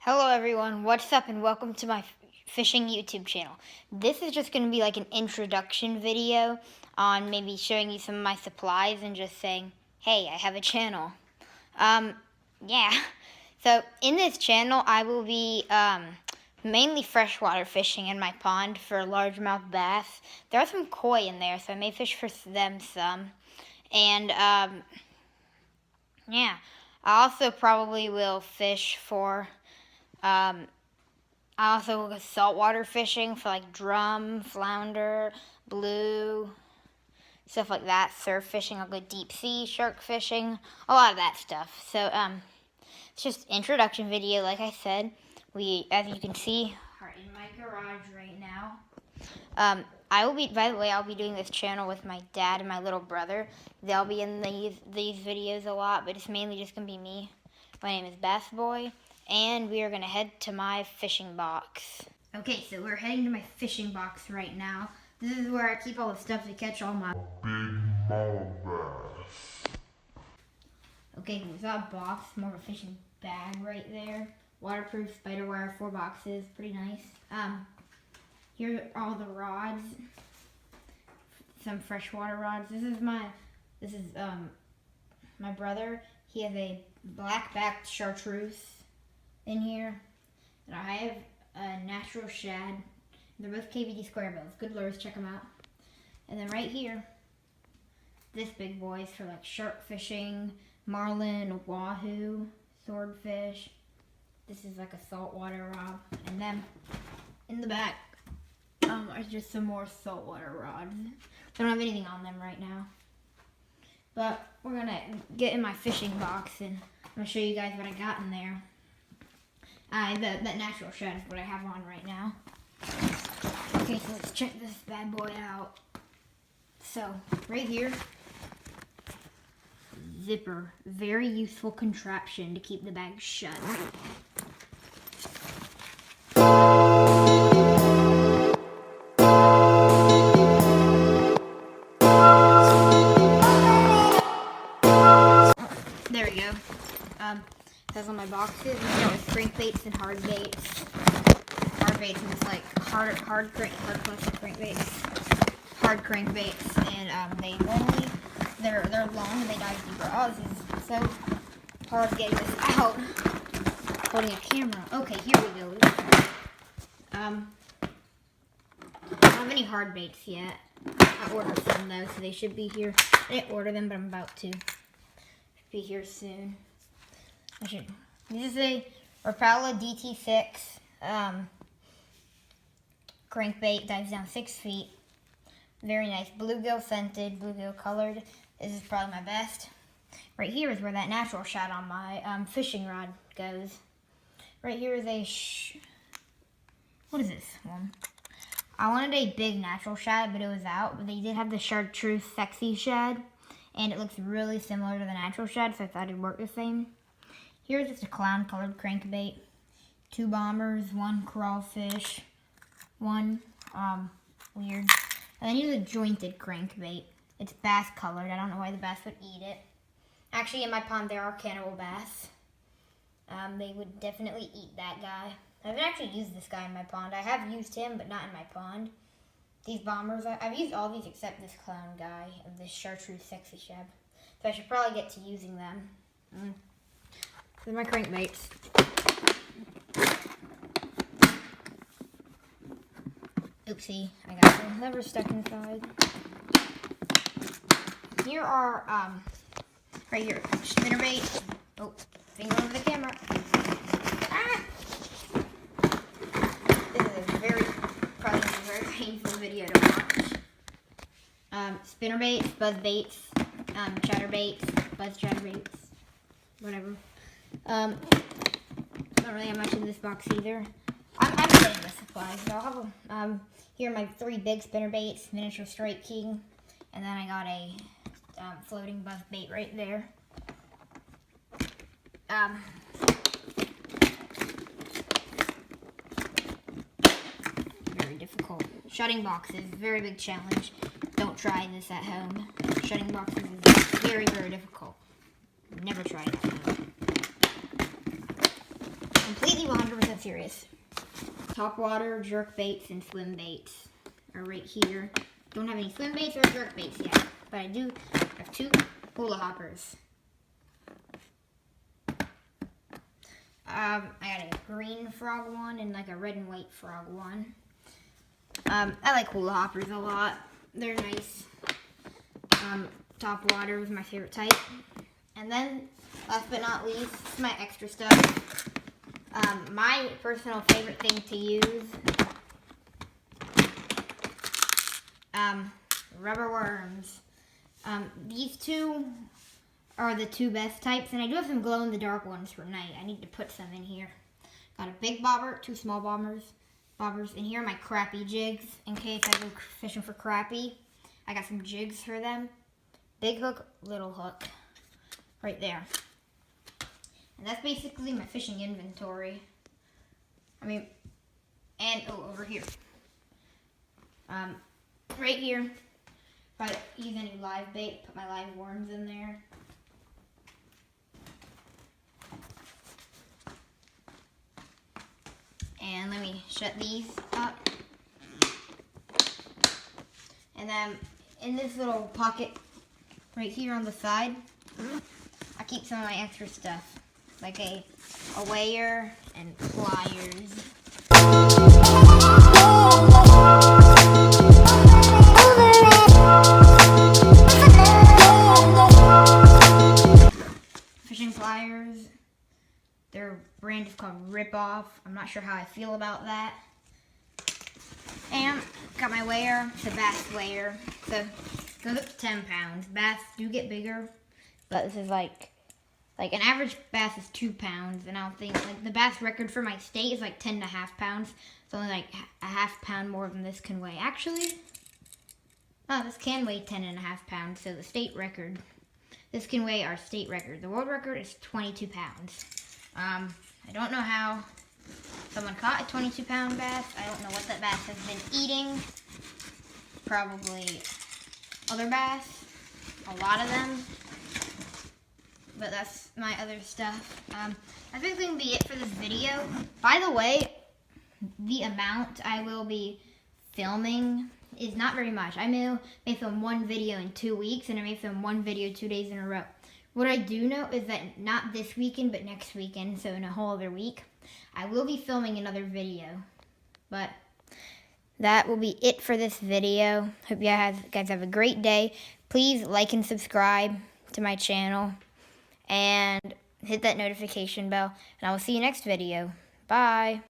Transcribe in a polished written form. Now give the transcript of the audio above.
Hello everyone, what's up and welcome to my fishing YouTube channel. This is just going to be like an introduction video on maybe showing you some of my supplies and just saying, hey, I have a channel. Yeah. So in this channel I will be mainly freshwater fishing in my pond for largemouth bass. There are some koi in there, so I may fish for them some. And yeah, I also probably will fish for I also will go saltwater fishing for like drum, flounder, blue, stuff like that. Surf fishing, I'll go deep sea, shark fishing, a lot of that stuff. So it's just introduction video, like I said. We, as you can see, are in my garage right now. I will be, by the way, I'll be doing this channel with my dad and my little brother. They'll be in these videos a lot, but it's mainly just gonna be me. My name is Bass Boy. And we are going to head to my fishing box. Okay, so we're heading to my fishing box right now. This is where I keep all the stuff to catch all my big small bass. Okay, there's that box, more of a fishing bag right there. Waterproof, spider wire, 4 boxes, pretty nice. Here are all the rods. Some freshwater rods. This is my brother. He has a black-backed chartreuse in here, and I have a natural shad. They're both KVD square bills. Good lures, check them out. And then right here, this big boy is for like shark fishing, marlin, wahoo, swordfish. This is like a saltwater rod. And then in the back are just some more saltwater rods. I don't have anything on them right now. But we're gonna get in my fishing box and I'm gonna show you guys what I got in there. That natural shad is what I have on right now. Okay, so let's check this bad boy out. So, right here, zipper. Very useful contraption to keep the bag shut. There we go. That's on my boxes. We start with crankbaits and hard baits. Hard baits is like hard crankbaits, and they normally they're long and they dive deeper. Oh, this is so hard getting this out. Holding a camera. Okay, here we go. I don't have any hard baits yet. I ordered some though, so they should be here. I didn't order them, but I'm about to. Be here soon. This is a Rapala DT6 crankbait, dives down 6 feet. Very nice. Bluegill scented, bluegill colored. This is probably my best. Right here is where that natural shad on my fishing rod goes. Right here is a what is this one? I wanted a big natural shad, but it was out. But they did have the chartreuse sexy shad. And it looks really similar to the natural shad, so I thought it'd work the same. Here's just a clown-colored crankbait. 2 bombers, 1 crawfish, 1 weird. And then here's a jointed crankbait. It's bass-colored. I don't know why the bass would eat it. Actually, in my pond, there are cannibal bass. They would definitely eat that guy. I haven't actually used this guy in my pond. I have used him, but not in my pond. These bombers, I've used all these except this clown guy and this chartreuse sexy shad. So I should probably get to using them. These are my crankbaits. Oopsie, I got the lever stuck inside. Here are, right here, spinnerbait. Oh, finger over the camera. Ah! This is a very painful video to watch. Spinnerbaits, buzz baits, chatterbaits, buzz chatterbaits, whatever. Don't really have much in this box either. I'm getting the supplies. So I'll have here are my 3 big spinnerbaits, miniature strike king, and then I got a floating buzz bait right there. Very difficult. Shutting boxes, very big challenge. Don't try this at home. Shutting boxes is very, very difficult. Never try it at home. Completely completely 100% serious. Top water, jerk baits, and swim baits are right here. Don't have any swim baits or jerk baits yet, but I do have 2 hula hoppers. I got a green frog one and like a red and white frog one. I like hula hoppers a lot. They're nice. Top water was my favorite type. And then, last but not least, my extra stuff. My personal favorite thing to use, rubber worms. These 2 are the 2 best types, and I do have some glow-in-the-dark ones for night. I need to put some in here. Got a big bobber, 2 small bobbers, and here are my crappie jigs, in case I go fishing for crappie. I got some jigs for them. Big hook, little hook, right there. And that's basically my fishing inventory. And over here. Right here, if I use any live bait, put my live worms in there. And let me shut these up. And then in this little pocket right here on the side, I keep some of my extra stuff, like a weigher and pliers. Fishing pliers. Their brand is called Rip Off. I'm not sure how I feel about that. And got my weigher, the bass weigher. So it goes up to 10 pounds. Bass do get bigger, but this is like an average bass is 2 pounds, and I don't think, like, the bass record for my state is like 10.5 pounds. It's only like a half pound more than this can weigh. Actually, this can weigh 10.5 pounds, so the state record, this can weigh our state record. The world record is 22 pounds. I don't know how someone caught a 22-pound bass. I don't know what that bass has been eating. Probably other bass, a lot of them. But that's my other stuff. That's basically going to be it for this video. By the way, the amount I will be filming is not very much. I may film 1 video in 2 weeks, and I may film 1 video 2 days in a row. What I do know is that not this weekend, but next weekend, so in a whole other week, I will be filming another video. But that will be it for this video. Hope you guys have a great day. Please like and subscribe to my channel. And hit that notification bell. And I will see you next video. Bye.